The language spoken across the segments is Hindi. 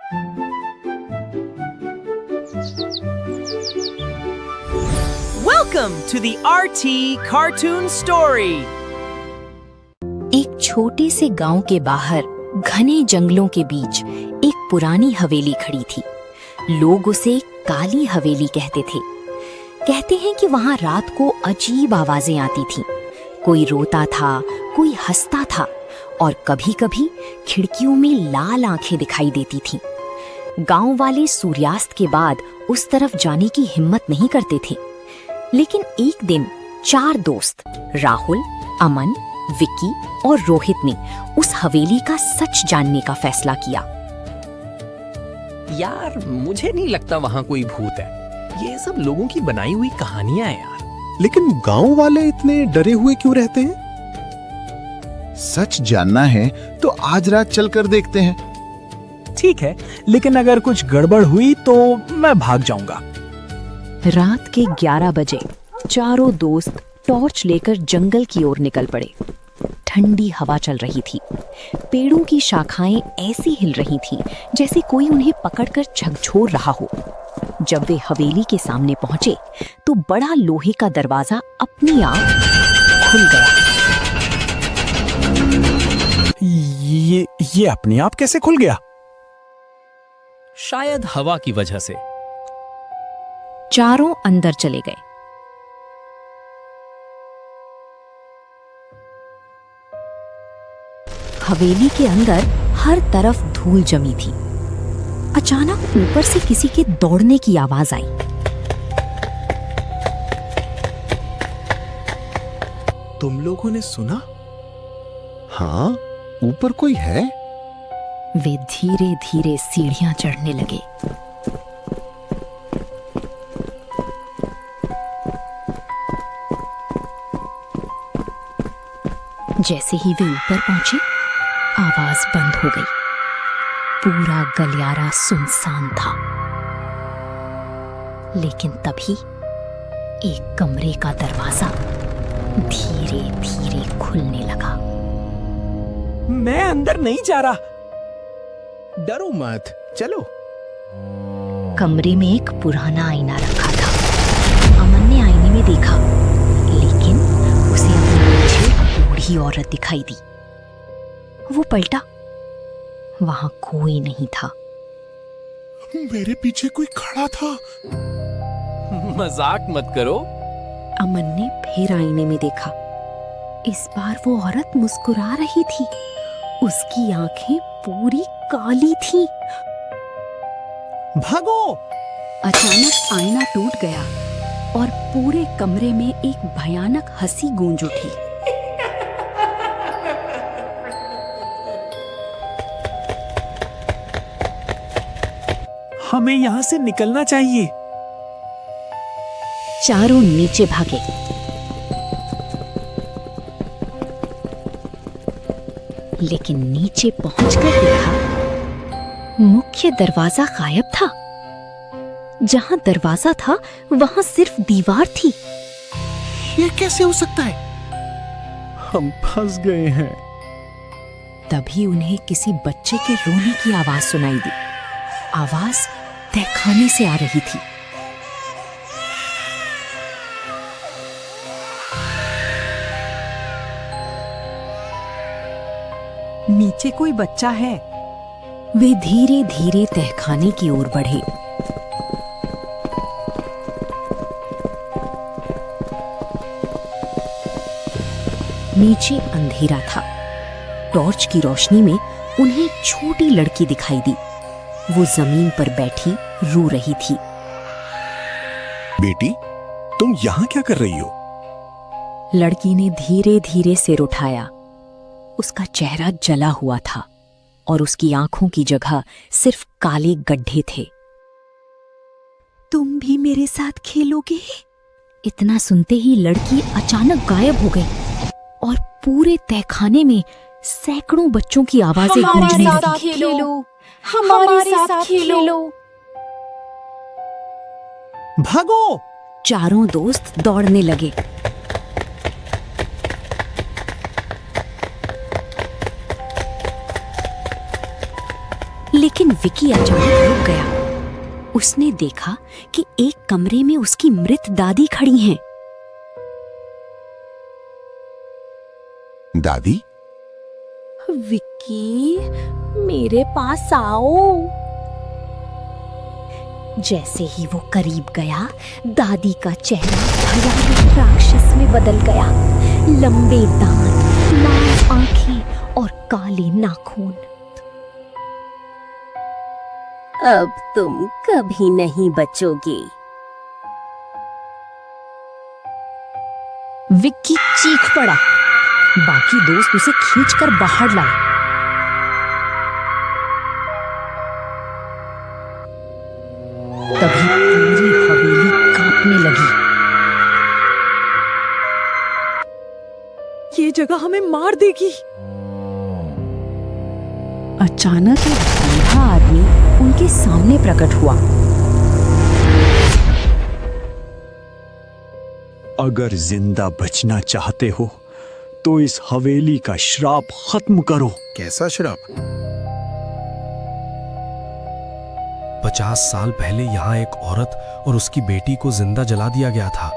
Welcome to the RT Cartoon Story. एक छोटे से गांव के बाहर घने जंगलों के बीच एक पुरानी हवेली खड़ी थी। लोग उसे काली हवेली कहते थे। कहते हैं कि वहां रात को अजीब आवाजें आती थीं। कोई रोता था, कोई हंसता था और कभी-कभी खिड़कियों में लाल आंखें दिखाई देती थीं। गांव वाले सूर्यास्त के बाद उस तरफ जाने की हिम्मत नहीं करते थे। लेकिन एक दिन 4 दोस्त राहुल, अमन, विक्की और रोहित ने उस हवेली का सच जानने का फैसला किया। यार, मुझे नहीं लगता वहाँ कोई भूत है। ये सब लोगों की बनाई हुई कहानियां हैं यार। लेकिन गांव वाले इतने डरे हुए क्यों रहते हैं? सच जानना है तो आज रात चलकर देखते हैं। ठीक है, लेकिन अगर कुछ गड़बड़ हुई तो मैं भाग जाऊंगा। रात के 11 बजे चारों दोस्त टॉर्च लेकर जंगल की ओर निकल पड़े। ठंडी हवा चल रही थी। पेड़ों की शाखाएं ऐसी हिल रही थीं जैसे कोई उन्हें पकड़कर झकझोर रहा हो। जब वे हवेली के सामने पहुंचे तो बड़ा लोहे का दरवाजा अपने आप खुल गया। ये अपने आप कैसे खुल गया? शायद हवा की वजह से। चारों अंदर चले गए। हवेली के अंदर हर तरफ धूल जमी थी। अचानक ऊपर से किसी के दौड़ने की आवाज आई। तुम लोगों ने सुना? हाँ, ऊपर कोई है। वे धीरे धीरे सीढ़ियां चढ़ने लगे। जैसे ही वे ऊपर पहुंचे, आवाज बंद हो गई। पूरा गलियारा सुनसान था। लेकिन तभी एक कमरे का दरवाजा धीरे धीरे खुलने लगा। मैं अंदर नहीं जा रहा। डरो मत, चलो। कमरे में एक पुराना आईना रखा था। अमन ने आईने में देखा, लेकिन उसे अपने पीछे एक बूढ़ी औरत दिखाई दी। वो पलटा, वहां कोई नहीं था। मेरे पीछे कोई खड़ा था। मजाक मत करो। अमन ने फिर आईने में देखा। इस बार वो औरत मुस्कुरा रही थी। उसकी आंखें पूरी काली थीं। भागो! अचानक आईना टूट गया और पूरे कमरे में एक भयानक हंसी गूंज उठी। हमें यहाँ से निकलना चाहिए। चारों नीचे भागे। लेकिन नीचे पहुंचकर देखा, मुख्य दरवाजा गायब था। जहां दरवाजा था वहां सिर्फ दीवार थी। ये कैसे हो सकता है? हम फंस गए हैं। तभी उन्हें किसी बच्चे के रोने की आवाज सुनाई दी। आवाज तहखाने से आ रही थी। नीचे कोई बच्चा है। वे धीरे धीरे तहखाने की ओर बढ़े। नीचे अंधेरा था। टॉर्च की रोशनी में उन्हें एक छोटी लड़की दिखाई दी। वो जमीन पर बैठी रो रही थी। बेटी, तुम यहाँ क्या कर रही हो? लड़की ने धीरे धीरे सिर उठाया। उसका चेहरा जला हुआ था और उसकी आंखों की जगह सिर्फ काले गड्ढे थे। तुम भी मेरे साथ खेलोगे? इतना सुनते ही लड़की अचानक गायब हो गई और पूरे तहखाने में सैकड़ों बच्चों की आवाजें गूंजने लगी। खेलो, हमारे साथ खेलो। भागो! चारों दोस्त दौड़ने लगे। लेकिन विकी अचानक रुक गया। उसने देखा कि एक कमरे में उसकी मृत दादी खड़ी हैं। दादी, विक्की, मेरे पास आओ। जैसे ही वो करीब गया, दादी का चेहरा भयानक राक्षस में बदल गया। लंबे दांत, लाल आंखें और काले नाखून। अब तुम कभी नहीं बचोगे। विक्की चीख पड़ा। बाकी दोस्त उसे खींचकर बाहर लाए। तभी पूरी हवेली कांपने लगी। ये जगह हमें मार देगी। अचानक एक बूढ़ा आदमी उनके सामने प्रकट हुआ। अगर जिंदा बचना चाहते हो तो इस हवेली का श्राप खत्म करो। कैसा श्राप? 50 साल पहले यहाँ एक औरत और उसकी बेटी को जिंदा जला दिया गया था।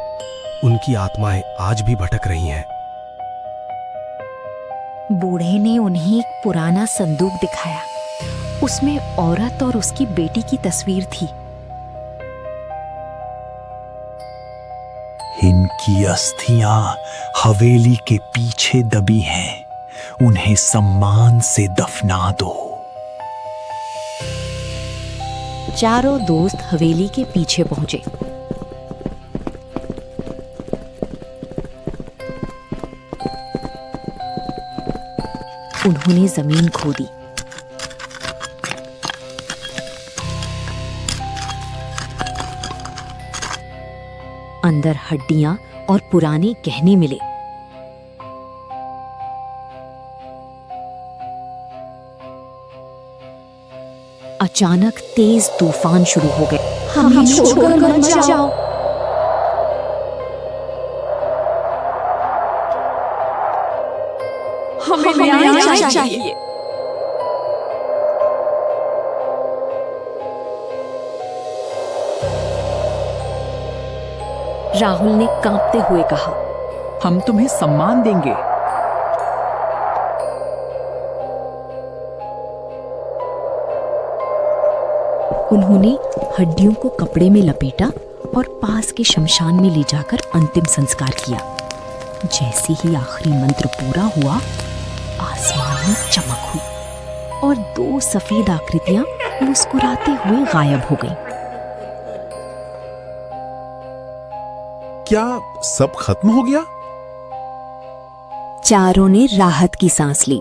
उनकी आत्माएं आज भी भटक रही हैं। बूढ़े ने उन्हें एक पुराना संदूक दिखाया। उसमें औरत और उसकी बेटी की तस्वीर थी। इनकी अस्थियां हवेली के पीछे दबी हैं। उन्हें सम्मान से दफना दो। चारों दोस्त हवेली के पीछे पहुंचे। उन्होंने जमीन खोदी। अंदर हड्डियां और पुराने गहने मिले। अचानक तेज तूफान शुरू हो गए। हमें छोड़कर मत जाओ। हमें न्याय चाहिए। राहुल ने कांपते हुए कहा, हम तुम्हें सम्मान देंगे। उन्होंने हड्डियों को कपड़े में लपेटा और पास के शमशान में ले जाकर अंतिम संस्कार किया। जैसे ही आखिरी मंत्र पूरा हुआ, आसमान में चमक हुई और 2 सफेद आकृतियां मुस्कुराते हुए गायब हो गईं। क्या सब खत्म हो गया? चारों ने राहत की सांस ली।